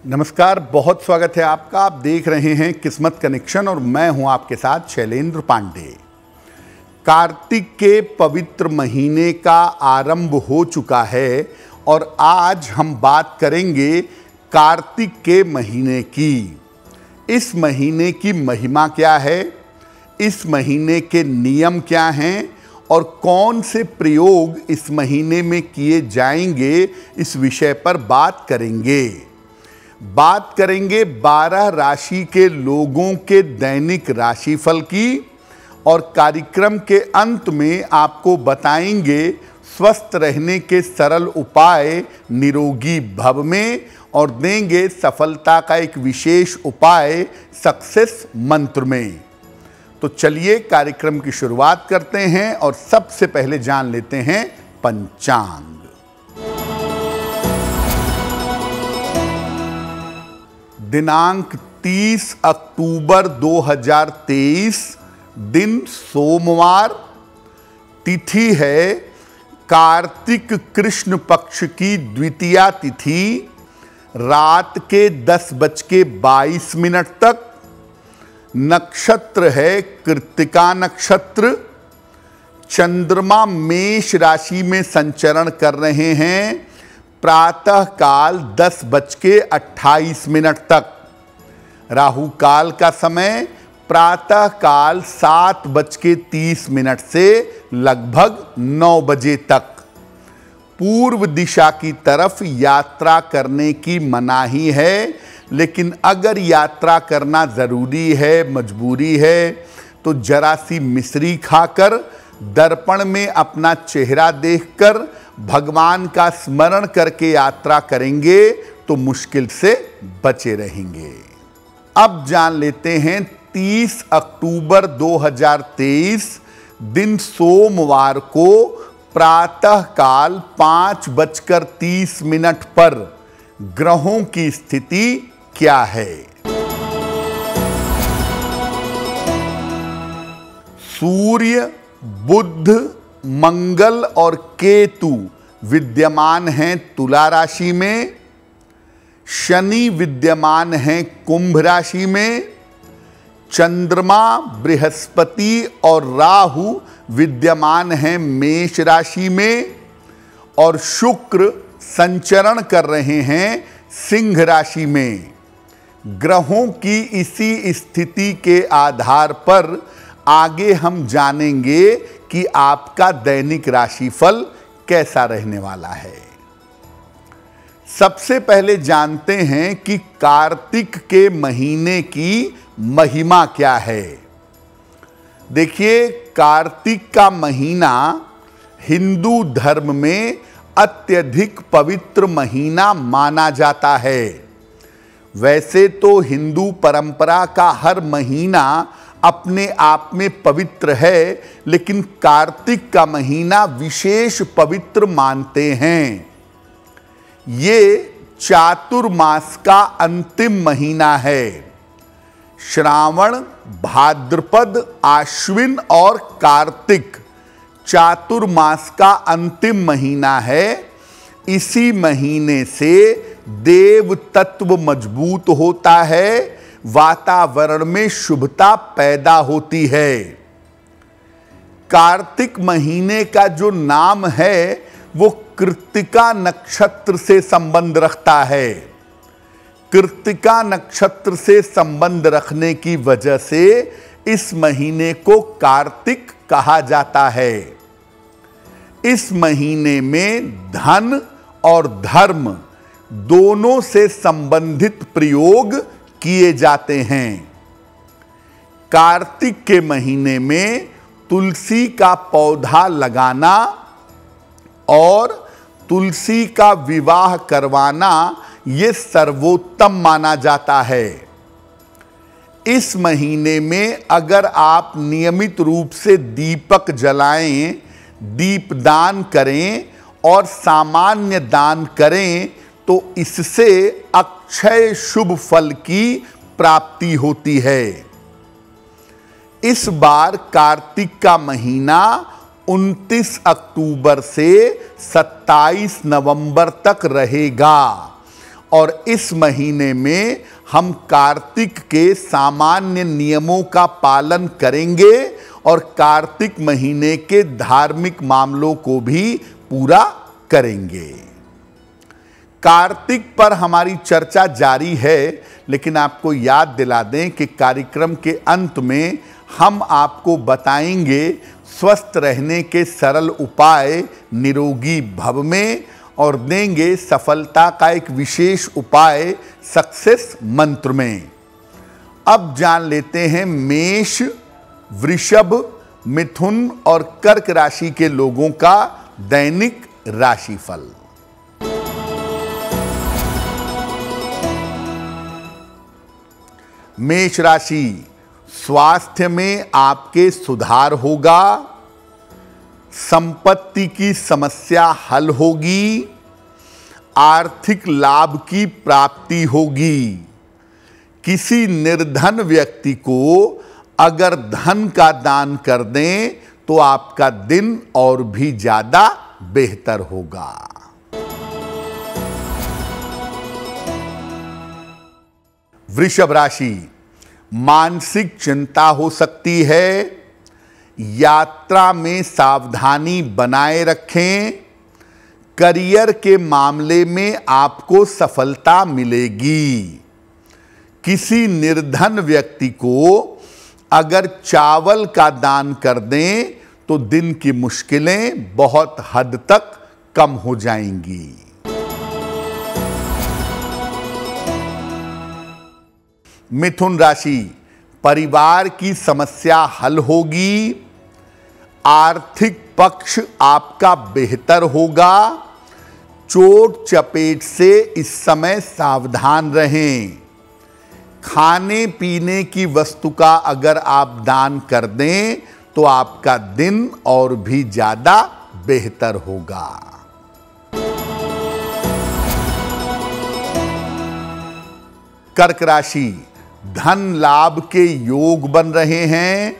नमस्कार, बहुत स्वागत है आपका। आप देख रहे हैं किस्मत कनेक्शन और मैं हूं आपके साथ शैलेंद्र पांडे। कार्तिक के पवित्र महीने का आरंभ हो चुका है और आज हम बात करेंगे कार्तिक के महीने की। इस महीने की महिमा क्या है, इस महीने के नियम क्या हैं और कौन से प्रयोग इस महीने में किए जाएंगे, इस विषय पर बात करेंगे। 12 राशि के लोगों के दैनिक राशिफल की और कार्यक्रम के अंत में आपको बताएंगे स्वस्थ रहने के सरल उपाय निरोगी भव में और देंगे सफलता का एक विशेष उपाय सक्सेस मंत्र में। तो चलिए कार्यक्रम की शुरुआत करते हैं और सबसे पहले जान लेते हैं पंचांग। दिनांक 30 अक्टूबर 2023, दिन सोमवार, तिथि है कार्तिक कृष्ण पक्ष की द्वितीया तिथि, रात के 10:22 तक। नक्षत्र है कृत्तिका नक्षत्र। चंद्रमा मेष राशि में संचरण कर रहे हैं प्रातः काल 10:28 तक। राहु काल का समय प्रातः काल 7:30 से लगभग 9 बजे तक। पूर्व दिशा की तरफ यात्रा करने की मनाही है, लेकिन अगर यात्रा करना ज़रूरी है, मजबूरी है, तो जरा सी मिश्री खाकर दर्पण में अपना चेहरा देखकर भगवान का स्मरण करके यात्रा करेंगे तो मुश्किल से बचे रहेंगे। अब जान लेते हैं 30 अक्टूबर 2023, दिन सोमवार को प्रातः काल 5:30 पर ग्रहों की स्थिति क्या है। सूर्य, बुध, मंगल और केतु विद्यमान हैं तुला राशि में। शनि विद्यमान हैं कुंभ राशि में। चंद्रमा, बृहस्पति और राहु विद्यमान हैं मेष राशि में और शुक्र संचरण कर रहे हैं सिंह राशि में। ग्रहों की इसी स्थिति के आधार पर आगे हम जानेंगे कि आपका दैनिक राशिफल कैसा रहने वाला है। सबसे पहले जानते हैं कि कार्तिक के महीने की महिमा क्या है। देखिए, कार्तिक का महीना हिंदू धर्म में अत्यधिक पवित्र महीना माना जाता है। वैसे तो हिंदू परंपरा का हर महीना अपने आप में पवित्र है, लेकिन कार्तिक का महीना विशेष पवित्र मानते हैं। ये चातुर्मास का अंतिम महीना है। श्रावण, भाद्रपद, आश्विन और कार्तिक चातुर्मास का अंतिम महीना है। इसी महीने से देव तत्व मजबूत होता है, वातावरण में शुभता पैदा होती है। कार्तिक महीने का जो नाम है वो कृत्तिका नक्षत्र से संबंध रखता है। कृत्तिका नक्षत्र से संबंध रखने की वजह से इस महीने को कार्तिक कहा जाता है। इस महीने में धन और धर्म दोनों से संबंधित प्रयोग किए जाते हैं। कार्तिक के महीने में तुलसी का पौधा लगाना और तुलसी का विवाह करवाना ये सर्वोत्तम माना जाता है। इस महीने में अगर आप नियमित रूप से दीपक जलाएं, दीपदान करें और सामान्य दान करें तो इससे अक्षय शुभ फल की प्राप्ति होती है। इस बार कार्तिक का महीना 29 अक्टूबर से 27 नवंबर तक रहेगा और इस महीने में हम कार्तिक के सामान्य नियमों का पालन करेंगे और कार्तिक महीने के धार्मिक मामलों को भी पूरा करेंगे। कार्तिक पर हमारी चर्चा जारी है, लेकिन आपको याद दिला दें कि कार्यक्रम के अंत में हम आपको बताएंगे स्वस्थ रहने के सरल उपाय निरोगी भव में, और देंगे सफलता का एक विशेष उपाय सक्सेस मंत्र में। अब जान लेते हैं मेष, वृषभ, मिथुन और कर्क राशि के लोगों का दैनिक राशिफल। मेष राशि, स्वास्थ्य में आपके सुधार होगा, संपत्ति की समस्या हल होगी, आर्थिक लाभ की प्राप्ति होगी। किसी निर्धन व्यक्ति को अगर धन का दान कर दें तो आपका दिन और भी ज्यादा बेहतर होगा। वृषभ राशि, मानसिक चिंता हो सकती है, यात्रा में सावधानी बनाए रखें, करियर के मामले में आपको सफलता मिलेगी। किसी निर्धन व्यक्ति को अगर चावल का दान कर दें तो दिन की मुश्किलें बहुत हद तक कम हो जाएंगी। मिथुन राशि, परिवार की समस्या हल होगी, आर्थिक पक्ष आपका बेहतर होगा, चोट चपेट से इस समय सावधान रहें। खाने पीने की वस्तु का अगर आप दान कर दें तो आपका दिन और भी ज्यादा बेहतर होगा। कर्क राशि, धन लाभ के योग बन रहे हैं,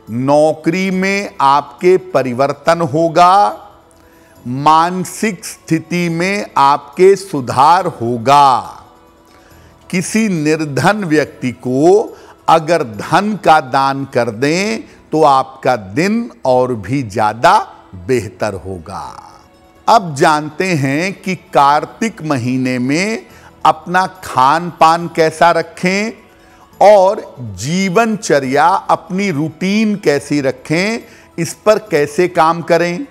नौकरी में आपके परिवर्तन होगा, मानसिक स्थिति में आपके सुधार होगा। किसी निर्धन व्यक्ति को अगर धन का दान कर दें तो आपका दिन और भी ज्यादा बेहतर होगा। अब जानते हैं कि कार्तिक महीने में अपना खान पान कैसा रखें और जीवनचर्या अपनी रूटीन कैसी रखें, इस पर कैसे काम करें।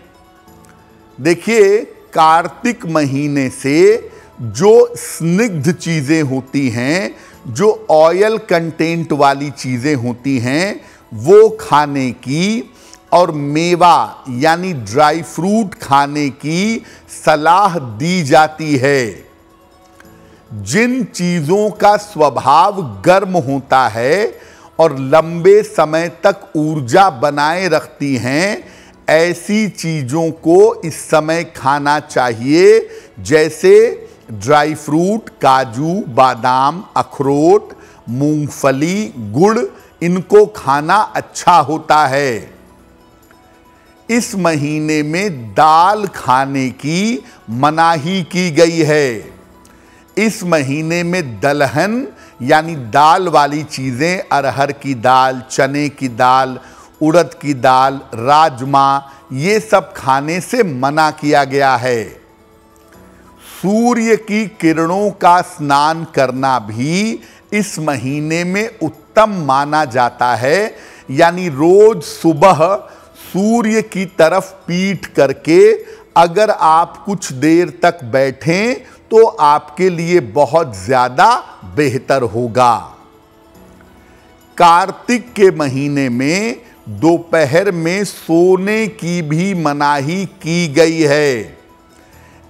देखिए, कार्तिक महीने से जो स्निग्ध चीजें होती हैं, जो ऑयल कंटेंट वाली चीजें होती हैं, वो खाने की और मेवा यानी ड्राई फ्रूट खाने की सलाह दी जाती है। जिन चीजों का स्वभाव गर्म होता है और लंबे समय तक ऊर्जा बनाए रखती हैं, ऐसी चीजों को इस समय खाना चाहिए, जैसे ड्राई फ्रूट, काजू, बादाम, अखरोट, मूंगफली, गुड़, इनको खाना अच्छा होता है। इस महीने में दाल खाने की मनाही की गई है। इस महीने में दलहन यानी दाल वाली चीजें, अरहर की दाल, चने की दाल, उड़द की दाल, राजमा, ये सब खाने से मना किया गया है। सूर्य की किरणों का स्नान करना भी इस महीने में उत्तम माना जाता है, यानी रोज सुबह सूर्य की तरफ पीठ करके अगर आप कुछ देर तक बैठें तो आपके लिए बहुत ज्यादा बेहतर होगा। कार्तिक के महीने में दोपहर में सोने की भी मनाही की गई है।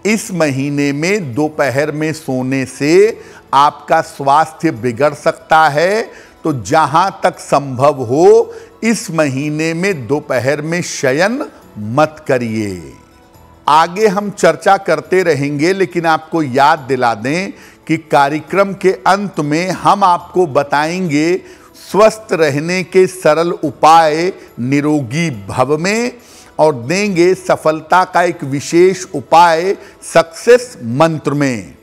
इस महीने में दोपहर में सोने से आपका स्वास्थ्य बिगड़ सकता है, तो जहां तक संभव हो इस महीने में दोपहर में शयन मत करिए। आगे हम चर्चा करते रहेंगे, लेकिन आपको याद दिला दें कि कार्यक्रम के अंत में हम आपको बताएंगे स्वस्थ रहने के सरल उपाय निरोगी भव में, और देंगे सफलता का एक विशेष उपाय सक्सेस मंत्र में।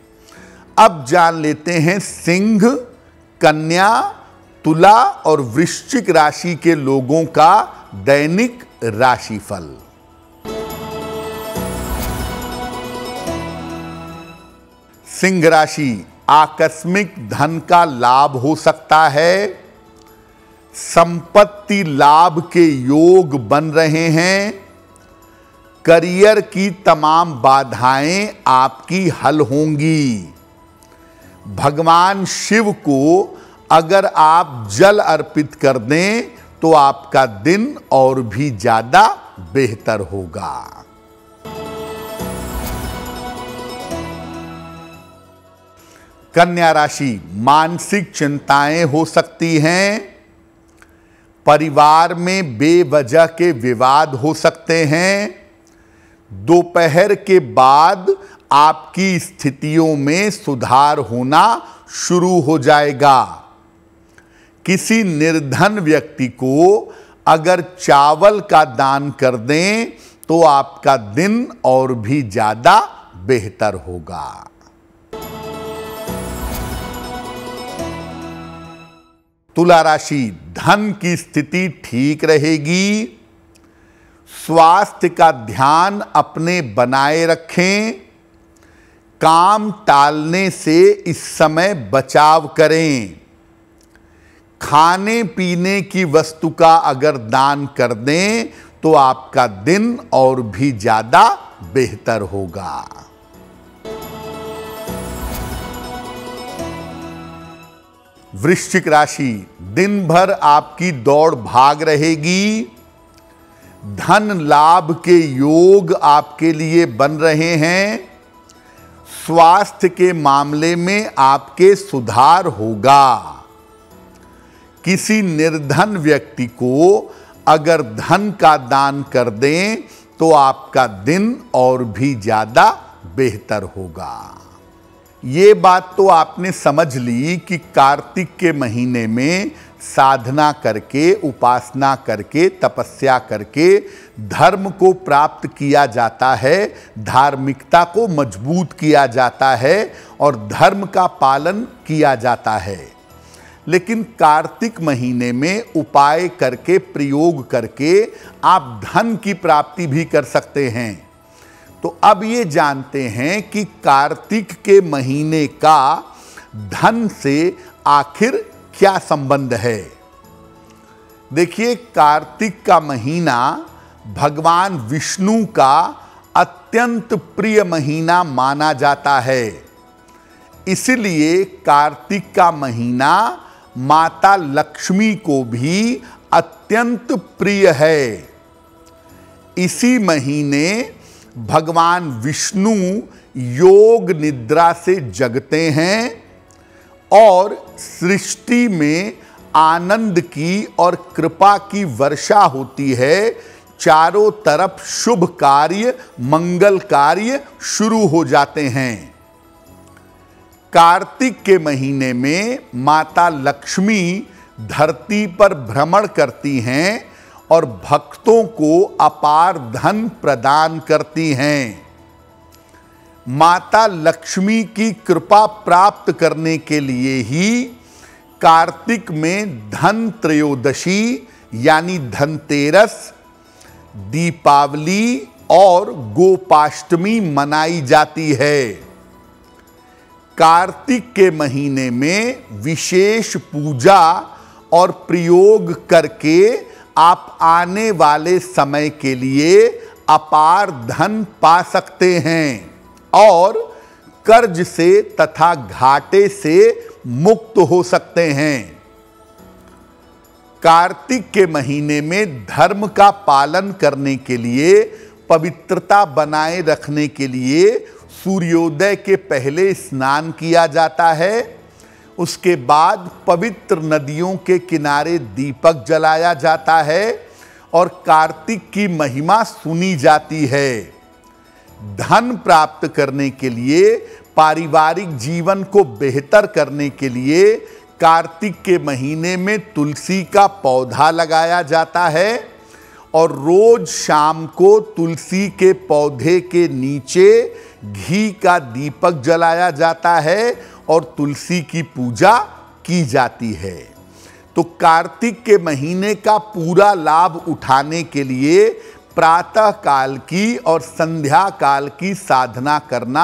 अब जान लेते हैं सिंह, कन्या, तुला और वृश्चिक राशि के लोगों का दैनिक राशिफल। सिंह राशि, आकस्मिक धन का लाभ हो सकता है। संपत्ति लाभ के योग बन रहे हैं। करियर की तमाम बाधाएं आपकी हल होंगी। भगवान शिव को अगर आप जल अर्पित कर दें तो आपका दिन और भी ज्यादा बेहतर होगा। कन्या राशि, मानसिक चिंताएं हो सकती हैं। परिवार में बेवजह के विवाद हो सकते हैं। दोपहर के बाद आपकी स्थितियों में सुधार होना शुरू हो जाएगा। किसी निर्धन व्यक्ति को अगर चावल का दान कर दें तो आपका दिन और भी ज्यादा बेहतर होगा। तुला राशि, धन की स्थिति ठीक रहेगी। स्वास्थ्य का ध्यान अपने बनाए रखें। काम टालने से इस समय बचाव करें। खाने पीने की वस्तु का अगर दान कर दें तो आपका दिन और भी ज्यादा बेहतर होगा। वृश्चिक राशि, दिन भर आपकी दौड़ भाग रहेगी। धन लाभ के योग आपके लिए बन रहे हैं। स्वास्थ्य के मामले में आपके सुधार होगा। किसी निर्धन व्यक्ति को अगर धन का दान कर दें तो आपका दिन और भी ज्यादा बेहतर होगा। ये बात तो आपने समझ ली कि कार्तिक के महीने में साधना करके, उपासना करके, तपस्या करके धर्म को प्राप्त किया जाता है, धार्मिकता को मजबूत किया जाता है और धर्म का पालन किया जाता है। लेकिन कार्तिक महीने में उपाय करके, प्रयोग करके आप धन की प्राप्ति भी कर सकते हैं। तो अब ये जानते हैं कि कार्तिक के महीने का धन से आखिर क्या संबंध है। देखिए, कार्तिक का महीना भगवान विष्णु का अत्यंत प्रिय महीना माना जाता है। इसलिए कार्तिक का महीना माता लक्ष्मी को भी अत्यंत प्रिय है। इसी महीने भगवान विष्णु योग निद्रा से जगते हैं और सृष्टि में आनंद की और कृपा की वर्षा होती है। चारों तरफ शुभ कार्य, मंगल कार्य शुरू हो जाते हैं। कार्तिक के महीने में माता लक्ष्मी धरती पर भ्रमण करती हैं और भक्तों को अपार धन प्रदान करती हैं। माता लक्ष्मी की कृपा प्राप्त करने के लिए ही कार्तिक में धन त्रयोदशी यानी धनतेरस, दीपावली और गोपाष्टमी मनाई जाती है। कार्तिक के महीने में विशेष पूजा और प्रयोग करके आप आने वाले समय के लिए अपार धन पा सकते हैं और कर्ज से तथा घाटे से मुक्त हो सकते हैं। कार्तिक के महीने में धर्म का पालन करने के लिए, पवित्रता बनाए रखने के लिए सूर्योदय के पहले स्नान किया जाता है। उसके बाद पवित्र नदियों के किनारे दीपक जलाया जाता है और कार्तिक की महिमा सुनी जाती है। धन प्राप्त करने के लिए, पारिवारिक जीवन को बेहतर करने के लिए कार्तिक के महीने में तुलसी का पौधा लगाया जाता है और रोज शाम को तुलसी के पौधे के नीचे घी का दीपक जलाया जाता है और तुलसी की पूजा की जाती है। तो कार्तिक के महीने का पूरा लाभ उठाने के लिए प्रातः काल की और संध्या काल की साधना करना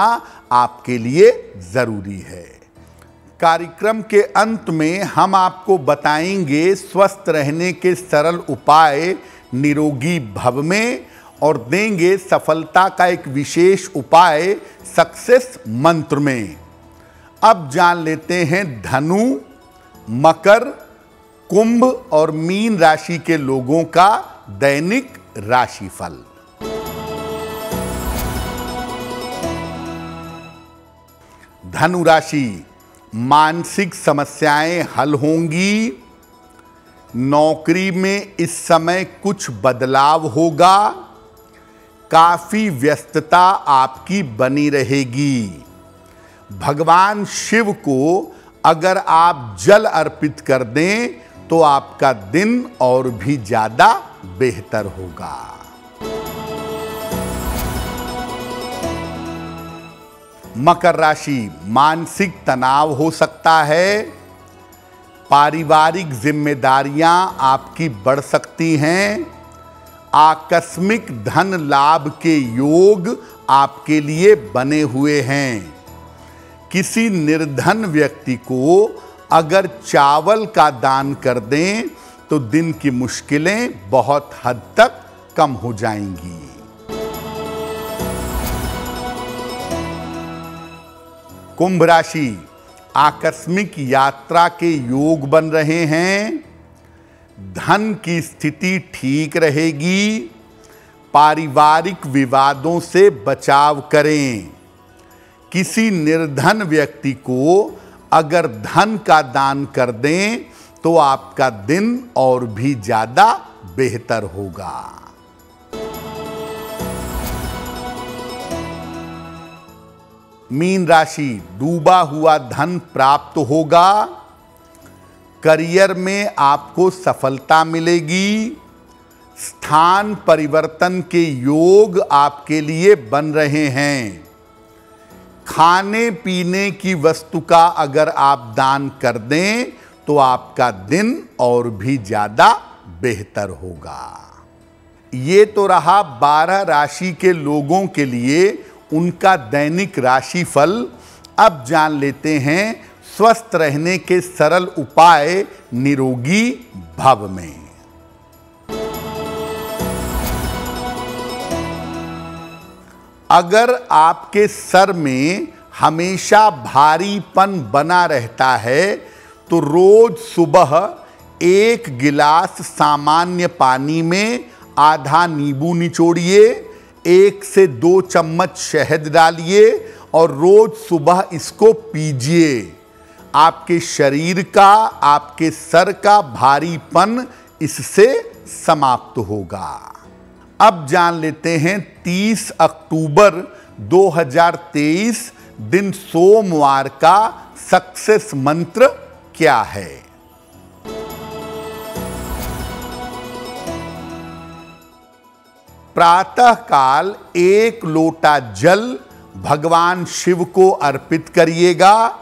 आपके लिए जरूरी है। कार्यक्रम के अंत में हम आपको बताएंगे स्वस्थ रहने के सरल उपाय निरोगी भव में और देंगे सफलता का एक विशेष उपाय सक्सेस मंत्र में। अब जान लेते हैं धनु, मकर, कुंभ और मीन राशि के लोगों का दैनिक राशिफल। धनु राशि, मानसिक समस्याएं हल होंगी। नौकरी में इस समय कुछ बदलाव होगा। काफी व्यस्तता आपकी बनी रहेगी। भगवान शिव को अगर आप जल अर्पित कर दें तो आपका दिन और भी ज्यादा बेहतर होगा। मकर राशि, मानसिक तनाव हो सकता है। पारिवारिक जिम्मेदारियां आपकी बढ़ सकती हैं। आकस्मिक धन लाभ के योग आपके लिए बने हुए हैं। किसी निर्धन व्यक्ति को अगर चावल का दान कर दें तो दिन की मुश्किलें बहुत हद तक कम हो जाएंगी। कुंभ राशि, आकस्मिक यात्रा के योग बन रहे हैं। धन की स्थिति ठीक रहेगी। पारिवारिक विवादों से बचाव करें। किसी निर्धन व्यक्ति को अगर धन का दान कर दें तो आपका दिन और भी ज्यादा बेहतर होगा। मीन राशि, डूबा हुआ धन प्राप्त होगा। करियर में आपको सफलता मिलेगी। स्थान परिवर्तन के योग आपके लिए बन रहे हैं। खाने पीने की वस्तु का अगर आप दान कर दें तो आपका दिन और भी ज्यादा बेहतर होगा। ये तो रहा 12 राशि के लोगों के लिए उनका दैनिक राशिफल। अब जान लेते हैं स्वस्थ रहने के सरल उपाय निरोगी भव में। अगर आपके सर में हमेशा भारीपन बना रहता है तो रोज सुबह 1 गिलास सामान्य पानी में आधा नींबू निचोड़िए, 1 से 2 चम्मच शहद डालिए और रोज सुबह इसको पीजिए। आपके शरीर का, आपके सर का भारीपन इससे समाप्त होगा। अब जान लेते हैं 30 अक्टूबर 2023 दिन सोमवार का सक्सेस मंत्र क्या है। प्रातः काल 1 लोटा जल भगवान शिव को अर्पित करिएगा।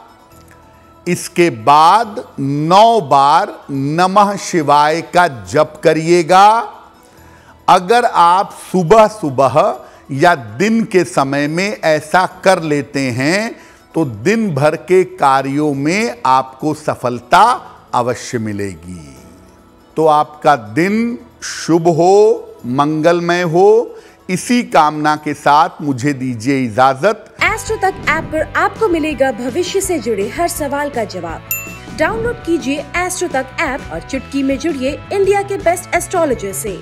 इसके बाद 9 बार नमः शिवाय का जप करिएगा। अगर आप सुबह सुबह या दिन के समय में ऐसा कर लेते हैं तो दिन भर के कार्यों में आपको सफलता अवश्य मिलेगी। तो आपका दिन शुभ हो, मंगलमय हो, इसी कामना के साथ मुझे दीजिए इजाजत। एस्ट्रो तक ऐप पर आपको मिलेगा भविष्य से जुड़े हर सवाल का जवाब। डाउनलोड कीजिए एस्ट्रो तक ऐप और चुटकी में जुड़िए इंडिया के बेस्ट एस्ट्रोलॉजर से।